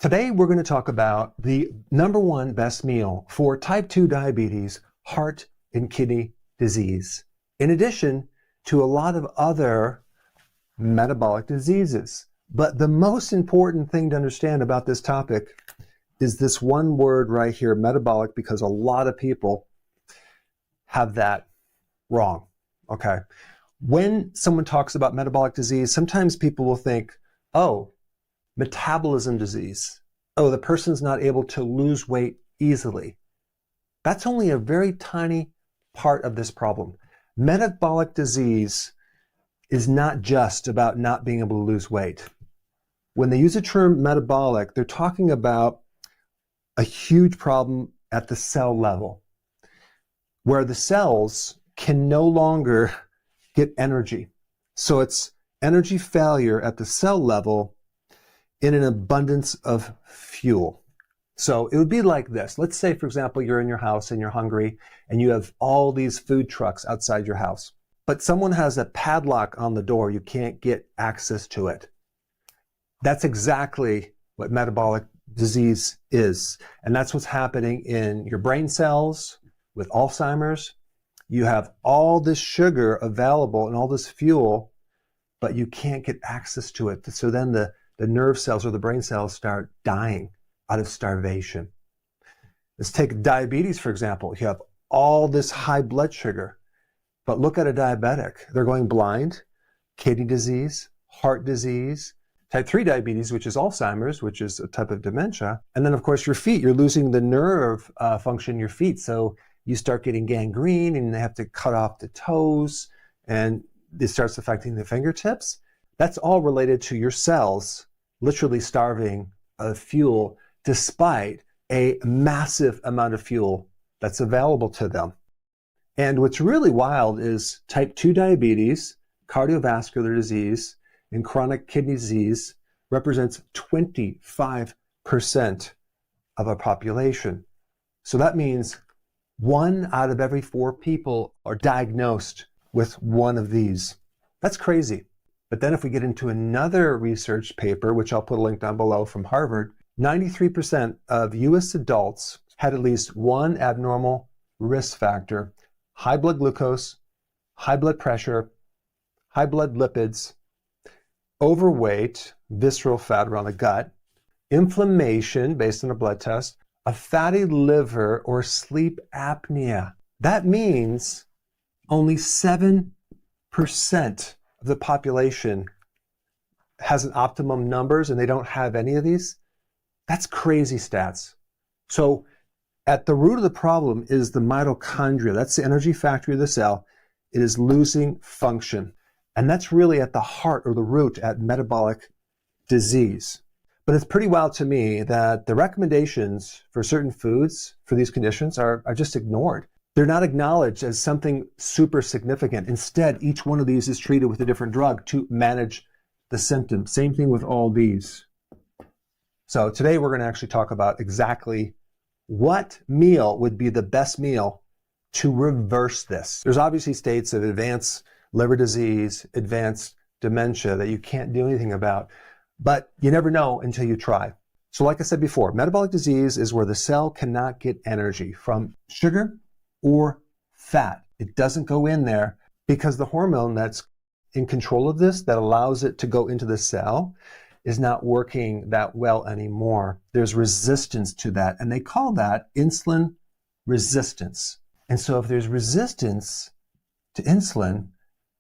Today, we're going to talk about the number one best meal for type 2 diabetes, heart and kidney disease, in addition to a lot of other metabolic diseases. But the most important thing to understand about this topic is this one word right here, metabolic, because a lot of people have that wrong, okay? When someone talks about metabolic disease, sometimes people will think, oh, metabolism disease. Oh, the person's not able to lose weight easily. That's only a very tiny part of this problem. Metabolic disease is not just about not being able to lose weight. When they use the term metabolic, they're talking about a huge problem at the cell level, where the cells can no longer get energy. So it's energy failure at the cell level in an abundance of fuel. So it would be like this. Let's say, for example, you're in your house and you're hungry and you have all these food trucks outside your house, but someone has a padlock on the door. You can't get access to it. That's exactly what metabolic disease is. And that's what's happening in your brain cells with Alzheimer's. You have all this sugar available and all this fuel, but you can't get access to it. So then the nerve cells or the brain cells start dying out of starvation. Let's take diabetes, for example. You have all this high blood sugar, but look at a diabetic. They're going blind, kidney disease, heart disease, type 3 diabetes, which is Alzheimer's, which is a type of dementia. And then, of course, your feet. You're losing the nerve function in your feet. So you start getting gangrene and they have to cut off the toes and it starts affecting the fingertips. That's all related to your cells literally starving of fuel despite a massive amount of fuel that's available to them. And what's really wild is type 2 diabetes, cardiovascular disease, and chronic kidney disease represents 25% of our population. So that means 1 out of every 4 people are diagnosed with one of these. That's crazy. But then if we get into another research paper, which I'll put a link down below from Harvard, 93% of US adults had at least one abnormal risk factor: high blood glucose, high blood pressure, high blood lipids, overweight, visceral fat around the gut, inflammation based on a blood test, a fatty liver, or sleep apnea. That means only 7% of the population has an optimum numbers and they don't have any of these. That's crazy stats. So at the root of the problem is the mitochondria. That's the energy factory of the cell. It is losing function. And that's really at the heart or the root at metabolic disease. But it's pretty wild to me that the recommendations for certain foods for these conditions are just ignored. They're not acknowledged as something super significant. Instead, each one of these is treated with a different drug to manage the symptoms. Same thing with all these. So today we're going to actually talk about exactly what meal would be the best meal to reverse this. There's obviously states of advanced liver disease, advanced dementia that you can't do anything about, but you never know until you try. So like I said before, metabolic disease is where the cell cannot get energy from sugar or fat. It doesn't go in there because the hormone that's in control of this, that allows it to go into the cell, is not working that well anymore. There's resistance to that, and they call that insulin resistance. And so if there's resistance to insulin,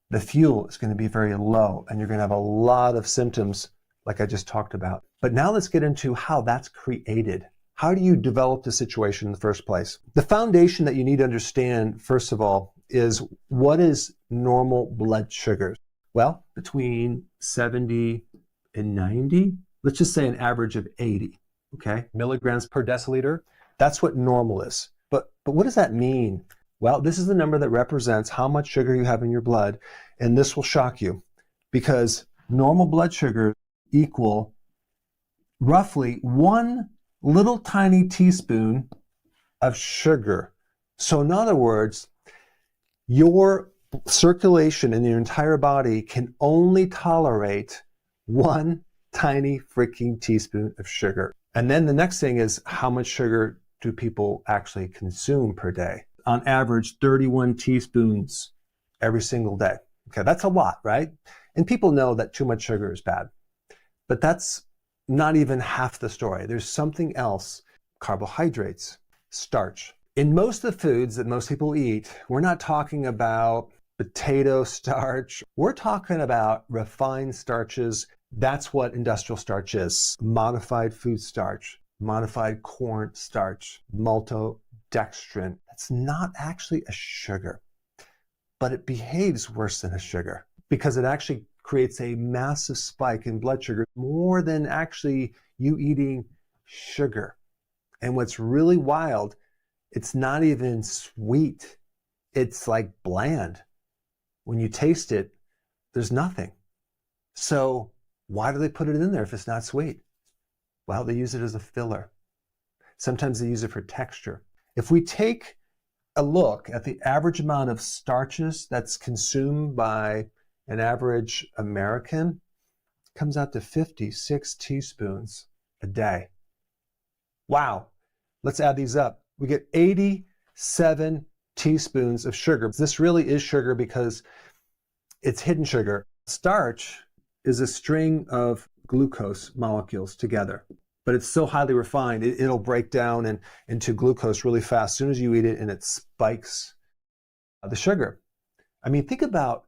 the fuel is going to be very low, and you're going to have a lot of symptoms like I just talked about. But now let's get into how that's created. How do you develop the situation in the first place? The foundation that you need to understand, first of all, is what is normal blood sugars? Well, between 70 and 90, let's just say an average of 80, okay? Milligrams per deciliter. That's what normal is. But what does that mean? Well, this is the number that represents how much sugar you have in your blood, and this will shock you because normal blood sugar equal roughly 1 little tiny teaspoon of sugar. So in other words, your circulation in your entire body can only tolerate 1 tiny freaking teaspoon of sugar. And then the next thing is, how much sugar do people actually consume per day? On average, 31 teaspoons every single day. Okay, that's a lot, right? And people know that too much sugar is bad. But that's not even half the story. There's something else. Carbohydrates, starch. In most of the foods that most people eat, we're not talking about potato starch. We're talking about refined starches. That's what industrial starch is. Modified food starch, modified corn starch, maltodextrin. That's not actually a sugar, but it behaves worse than a sugar because it actually creates a massive spike in blood sugar, more than actually you eating sugar. And what's really wild, it's not even sweet. It's like bland. When you taste it, there's nothing. So why do they put it in there if it's not sweet? Well, they use it as a filler. Sometimes they use it for texture. If we take a look at the average amount of starches that's consumed by an average American, it comes out to 56 teaspoons a day. Wow. Let's add these up. We get 87 teaspoons of sugar. This really is sugar because it's hidden sugar. Starch is a string of glucose molecules together, but it's so highly refined, it'll break down into glucose really fast as soon as you eat it, and it spikes the sugar. I mean, think about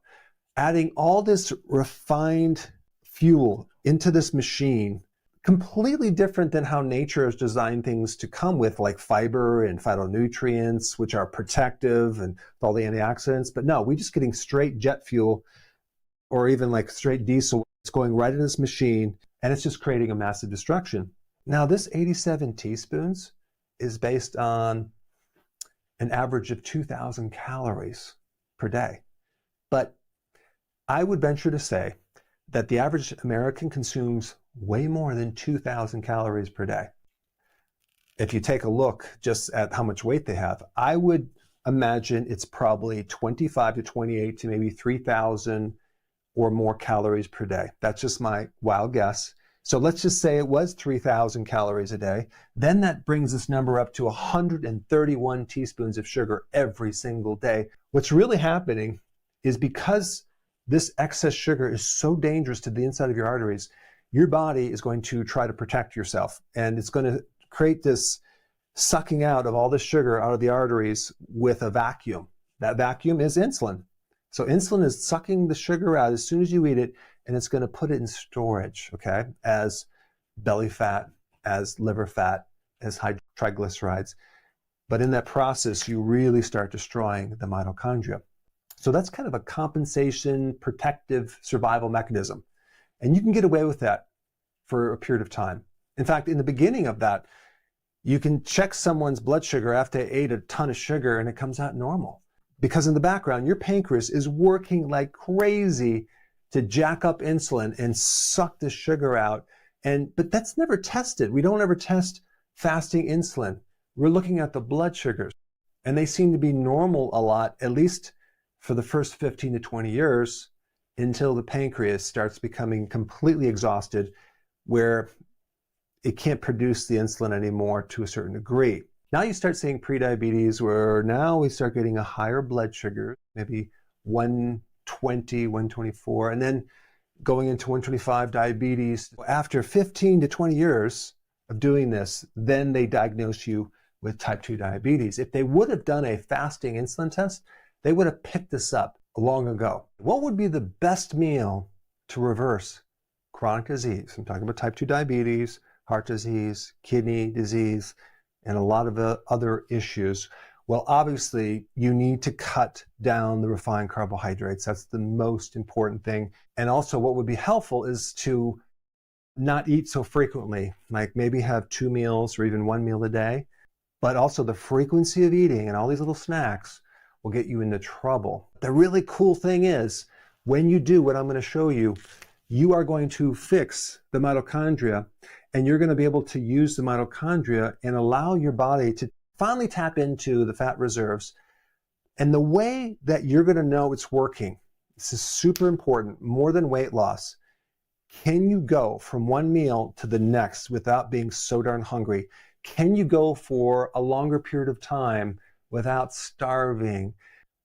adding all this refined fuel into this machine, completely different than how nature has designed things to come with, like fiber and phytonutrients, which are protective and all the antioxidants. But no, we're just getting straight jet fuel or even like straight diesel. It's going right in this machine, and it's just creating a massive destruction. Now, this 87 teaspoons is based on an average of 2,000 calories per day. But I would venture to say that the average American consumes way more than 2,000 calories per day. If you take a look just at how much weight they have, I would imagine it's probably 25 to 28 to maybe 3,000 or more calories per day. That's just my wild guess. So let's just say it was 3,000 calories a day. Then that brings this number up to 131 teaspoons of sugar every single day. What's really happening is because this excess sugar is so dangerous to the inside of your arteries, your body is going to try to protect yourself. And it's going to create this sucking out of all the sugar out of the arteries with a vacuum. That vacuum is insulin. So insulin is sucking the sugar out as soon as you eat it, and it's going to put it in storage, okay, as belly fat, as liver fat, as high triglycerides. But in that process, you really start destroying the mitochondria. So that's kind of a compensation, protective survival mechanism. And you can get away with that for a period of time. In fact, in the beginning of that, you can check someone's blood sugar after they ate a ton of sugar and it comes out normal. Because in the background, your pancreas is working like crazy to jack up insulin and suck the sugar out. But that's never tested. We don't ever test fasting insulin. We're looking at the blood sugars, and they seem to be normal a lot, at least for the first 15 to 20 years, until the pancreas starts becoming completely exhausted, where it can't produce the insulin anymore to a certain degree. Now you start seeing prediabetes, where now we start getting a higher blood sugar, maybe 120, 124, and then going into 125 diabetes. After 15 to 20 years of doing this, then they diagnose you with type 2 diabetes. If they would have done a fasting insulin test, they would have picked this up long ago. What would be the best meal to reverse chronic disease? I'm talking about type 2 diabetes, heart disease, kidney disease, and a lot of other issues. Well, obviously, you need to cut down the refined carbohydrates. That's the most important thing. And also, what would be helpful is to not eat so frequently, like maybe have 2 meals or even 1 meal a day. But also the frequency of eating and all these little snacks will get you into trouble. The really cool thing is, when you do what I'm going to show you, you are going to fix the mitochondria, and you're going to be able to use the mitochondria and allow your body to finally tap into the fat reserves. And the way that you're going to know it's working, this is super important, more than weight loss, Can you go from one meal to the next without being so darn hungry? Can you go for a longer period of time without starving?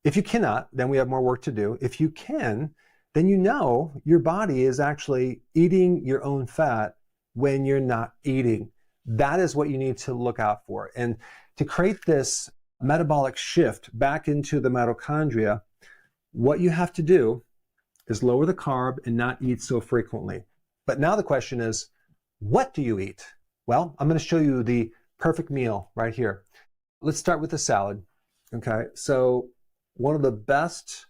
If you cannot, then we have more work to do. If you can, then you know your body is actually eating your own fat when you're not eating. That is what you need to look out for. And to create this metabolic shift back into the mitochondria, what you have to do is lower the carb and not eat so frequently. But now the question is, what do you eat? Well, I'm going to show you the perfect meal right here. Let's start with the salad. Okay, so one of the best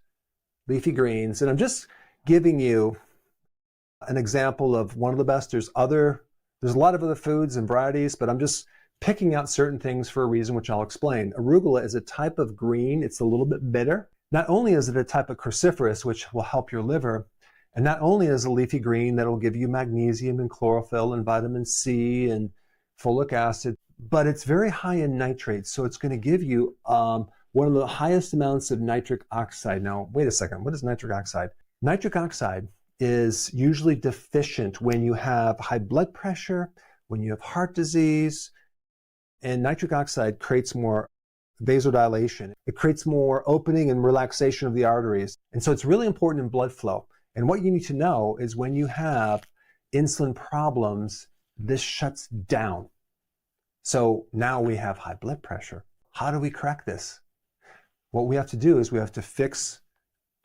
leafy greens, and I'm just giving you an example of one of the best. There's a lot of other foods and varieties, but I'm just picking out certain things for a reason, which I'll explain. Arugula is a type of green. It's a little bit bitter. Not only is it a type of cruciferous, which will help your liver, and not only is a leafy green that will give you magnesium and chlorophyll and vitamin C and folic acid, but it's very high in nitrates. So it's going to give you one of the highest amounts of nitric oxide. Now, wait a second. What is nitric oxide? Nitric oxide is usually deficient when you have high blood pressure, when you have heart disease, and nitric oxide creates more vasodilation. It creates more opening and relaxation of the arteries. And so it's really important in blood flow. And what you need to know is when you have insulin problems, this shuts down. So now we have high blood pressure. How do we correct this? What we have to do is we have to fix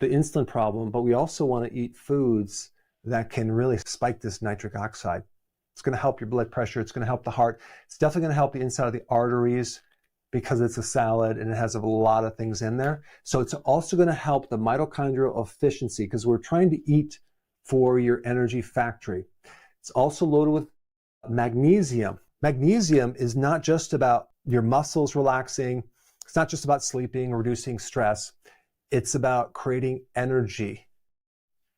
the insulin problem, but we also want to eat foods that can really spike this nitric oxide. It's going to help your blood pressure. It's going to help the heart. It's definitely going to help the inside of the arteries because it's a salad and it has a lot of things in there. So it's also going to help the mitochondrial efficiency because we're trying to eat for your energy factory. It's also loaded with magnesium. Magnesium is not just about your muscles relaxing. It's not just about sleeping or reducing stress. It's about creating energy.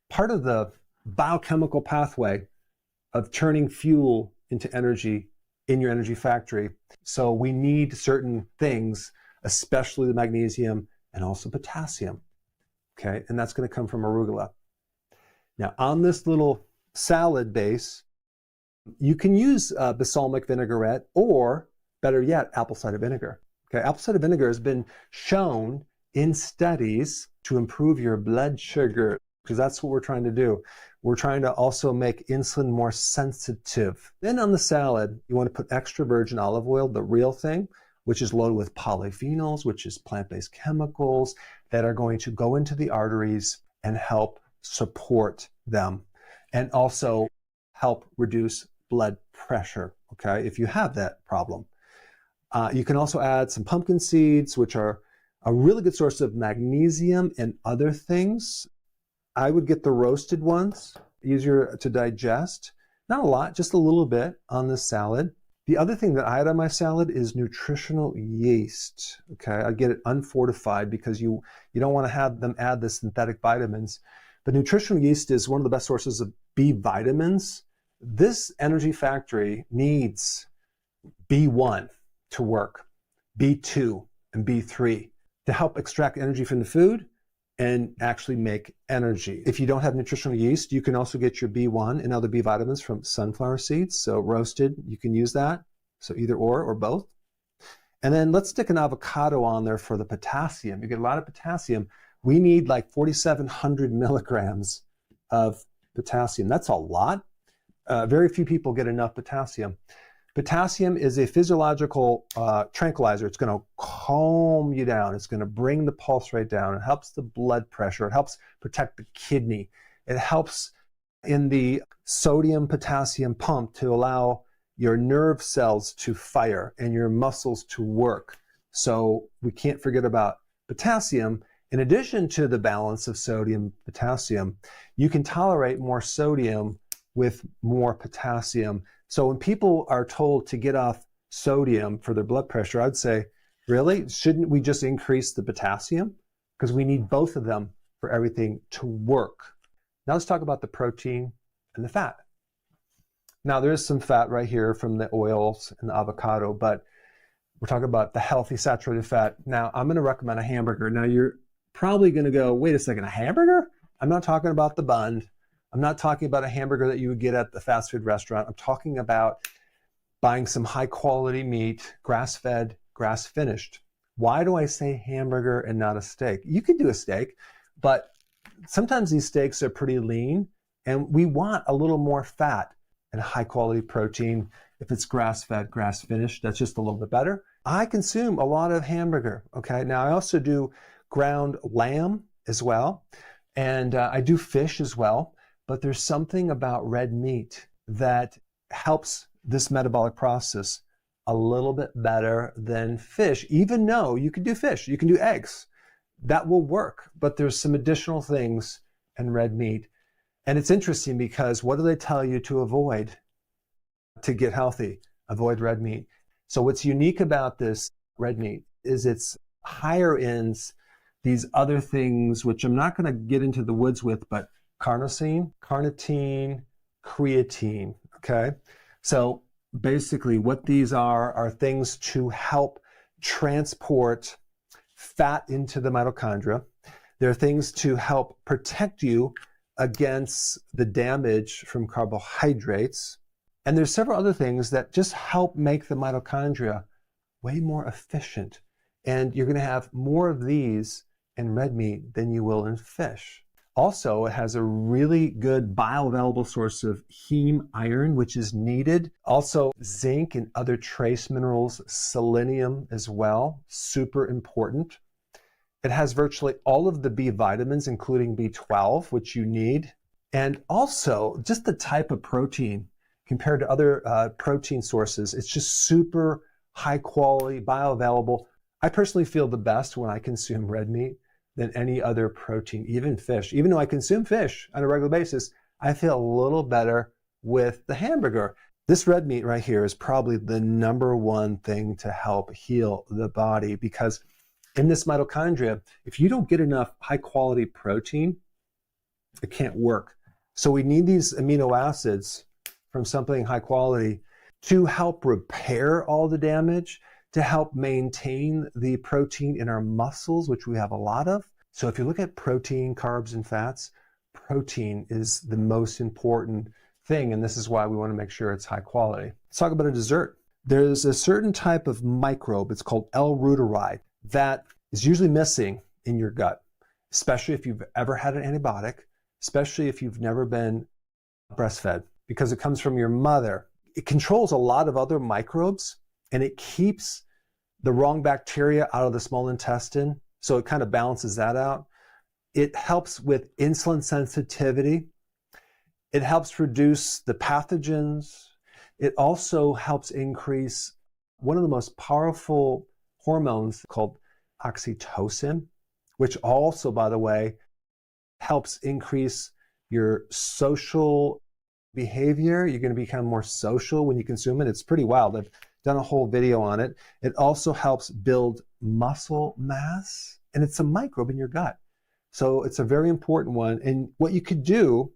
Part of the biochemical pathway of turning fuel into energy in your energy factory. So we need certain things, especially the magnesium and also potassium. Okay, and that's going to come from arugula. Now, on this little salad base, you can use balsamic vinaigrette or, better yet, apple cider vinegar. Okay, apple cider vinegar has been shown in studies to improve your blood sugar because that's what we're trying to do. We're trying to also make insulin more sensitive. Then on the salad, you want to put extra virgin olive oil, the real thing, which is loaded with polyphenols, which is plant-based chemicals that are going to go into the arteries and help support them and also help reduce blood pressure, okay, if you have that problem. You can also add some pumpkin seeds, which are a really good source of magnesium and other things. I would get the roasted ones, easier to digest. Not a lot, just a little bit on this salad. The other thing that I add on my salad is nutritional yeast. Okay, I get it unfortified because you don't want to have them add the synthetic vitamins. But nutritional yeast is one of the best sources of B vitamins. This energy factory needs B1 to work, B2 and B3 to help extract energy from the food and actually make energy. If you don't have nutritional yeast, you can also get your B1 and other B vitamins from sunflower seeds. So roasted, you can use that. So either or both. And then let's stick an avocado on there for the potassium. You get a lot of potassium. We need like 4,700 milligrams of potassium. That's a lot. Very few people get enough potassium. Potassium is a physiological tranquilizer. It's going to calm you down. It's going to bring the pulse rate down. It helps the blood pressure. It helps protect the kidney. It helps in the sodium-potassium pump to allow your nerve cells to fire and your muscles to work. So we can't forget about potassium. In addition to the balance of sodium-potassium, you can tolerate more sodium with more potassium. So when people are told to get off sodium for their blood pressure, I'd say, really? Shouldn't we just increase the potassium? Because we need both of them for everything to work. Now let's talk about the protein and the fat. Now there is some fat right here from the oils and the avocado, but we're talking about the healthy saturated fat. Now I'm going to recommend a hamburger. Now you're probably going to go, wait a second, a hamburger? I'm not talking about the bun. I'm not talking about a hamburger that you would get at the fast food restaurant. I'm talking about buying some high quality meat, grass-fed, grass-finished. Why do I say hamburger and not a steak? You could do a steak, but sometimes these steaks are pretty lean, and we want a little more fat and high quality protein. If it's grass-fed, grass-finished, that's just a little bit better. I consume a lot of hamburger, okay? Now I also do ground lamb as well, and I do fish as well, but there's something about red meat that helps this metabolic process a little bit better than fish, even though you can do fish, you can do eggs. That will work, but there's some additional things in red meat. And it's interesting because what do they tell you to avoid to get healthy? Avoid red meat. So what's unique about this red meat is it's higher in these other things, which I'm not going to get into the woods with, but carnosine, carnitine, creatine, okay? So basically what these are things to help transport fat into the mitochondria. They're things to help protect you against the damage from carbohydrates. And there's several other things that just help make the mitochondria way more efficient. And you're going to have more of these in red meat than you will in fish. Also, it has a really good bioavailable source of heme iron, which is needed. Also, zinc and other trace minerals, selenium as well, super important. It has virtually all of the B vitamins, including B12, which you need. And also, just the type of protein compared to other protein sources, it's just super high quality, bioavailable. I personally feel the best when I consume red meat than any other protein, even fish. Even though I consume fish on a regular basis, I feel a little better with the hamburger. This red meat right here is probably the number one thing to help heal the body, because in this mitochondria, if you don't get enough high quality protein, it can't work. So we need these amino acids from something high quality to help repair all the damage, to help maintain the protein in our muscles, which we have a lot of. So if you look at protein, carbs, and fats, protein is the most important thing, and this is why we want to make sure it's high quality. Let's talk about a dessert. There's a certain type of microbe, it's called L-reuteri, that is usually missing in your gut, especially if you've ever had an antibiotic, especially if you've never been breastfed, because it comes from your mother. It controls a lot of other microbes, and it keeps the wrong bacteria out of the small intestine, so it kind of balances that out. It helps with insulin sensitivity. It helps reduce the pathogens. It also helps increase one of the most powerful hormones called oxytocin, which also, by the way, helps increase your social behavior. You're going to become more social when you consume it. It's pretty wild. I've done a whole video on it. It also helps build muscle mass, and it's a microbe in your gut. So it's a very important one. And what you could do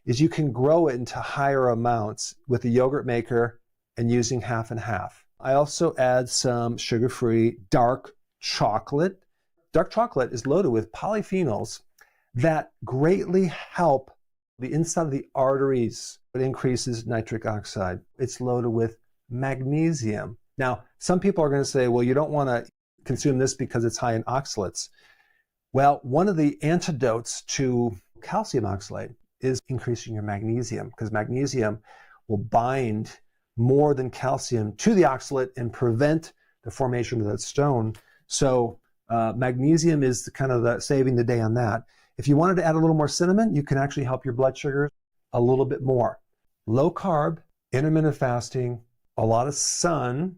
is you can grow it into higher amounts with a yogurt maker and using half and half. I also add some sugar-free dark chocolate. Dark chocolate is loaded with polyphenols that greatly help the inside of the arteries. It increases nitric oxide. It's loaded with magnesium. Now, some people are going to say, well, you don't want to consume this because it's high in oxalates. Well, one of the antidotes to calcium oxalate is increasing your magnesium, because magnesium will bind more than calcium to the oxalate and prevent the formation of that stone. So magnesium is kind of the saving the day on that. If you wanted to add a little more cinnamon, you can actually help your blood sugar a little bit more. Low carb, intermittent fasting, a lot of sun.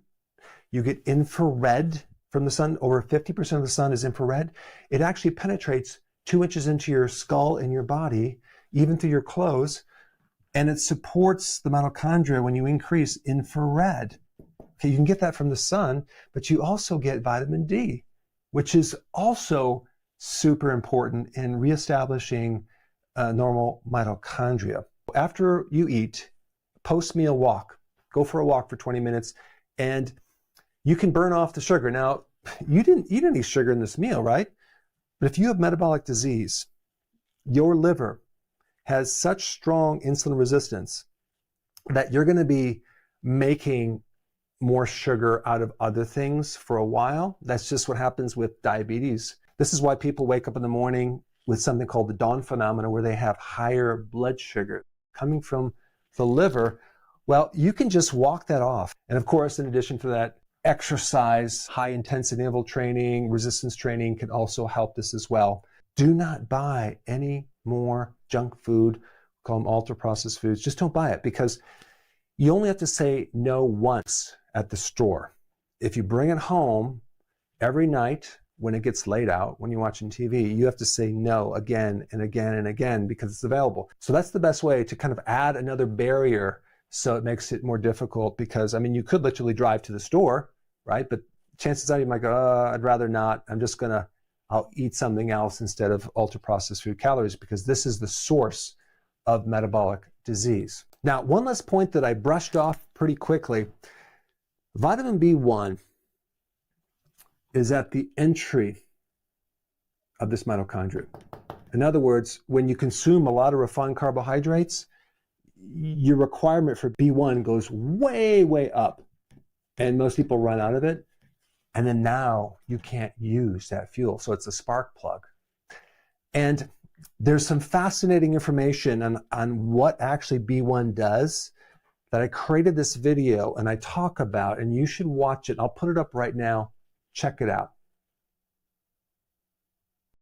You get infrared from the sun. Over 50% of the sun is infrared. It actually penetrates 2 inches into your skull and your body, even through your clothes, and it supports the mitochondria when you increase infrared. Okay, you can get that from the sun, but you also get vitamin D, which is also super important in reestablishing normal mitochondria. After you eat, post-meal walk. Go for a walk for 20 minutes, and you can burn off the sugar. Now, you didn't eat any sugar in this meal, right? But if you have metabolic disease, your liver has such strong insulin resistance that you're going to be making more sugar out of other things for a while. That's just what happens with diabetes. This is why people wake up in the morning with something called the dawn phenomena, where they have higher blood sugar coming from the liver. Well, you can just walk that off. And of course, in addition to that, exercise, high intensity interval training, resistance training can also help this as well. Do not buy any more junk food, call them ultra processed foods. Just don't buy it, because you only have to say no once at the store. If you bring it home every night when it gets laid out, when you're watching TV, you have to say no again and again and again because it's available. So that's the best way to kind of add another barrier, so it makes it more difficult, because I mean, you could literally drive to the store, right? But chances are you might go, I'd rather not. I'll eat something else instead of ultra processed food calories, because this is the source of metabolic disease. Now, one last point that I brushed off pretty quickly, vitamin B1 is at the entry of this mitochondria. In other words, when you consume a lot of refined carbohydrates, your requirement for B1 goes way, way up. And most people run out of it. And then now you can't use that fuel. So it's a spark plug. And there's some fascinating information on what actually B1 does that I created this video and I talk about, and you should watch it. I'll put it up right now. Check it out.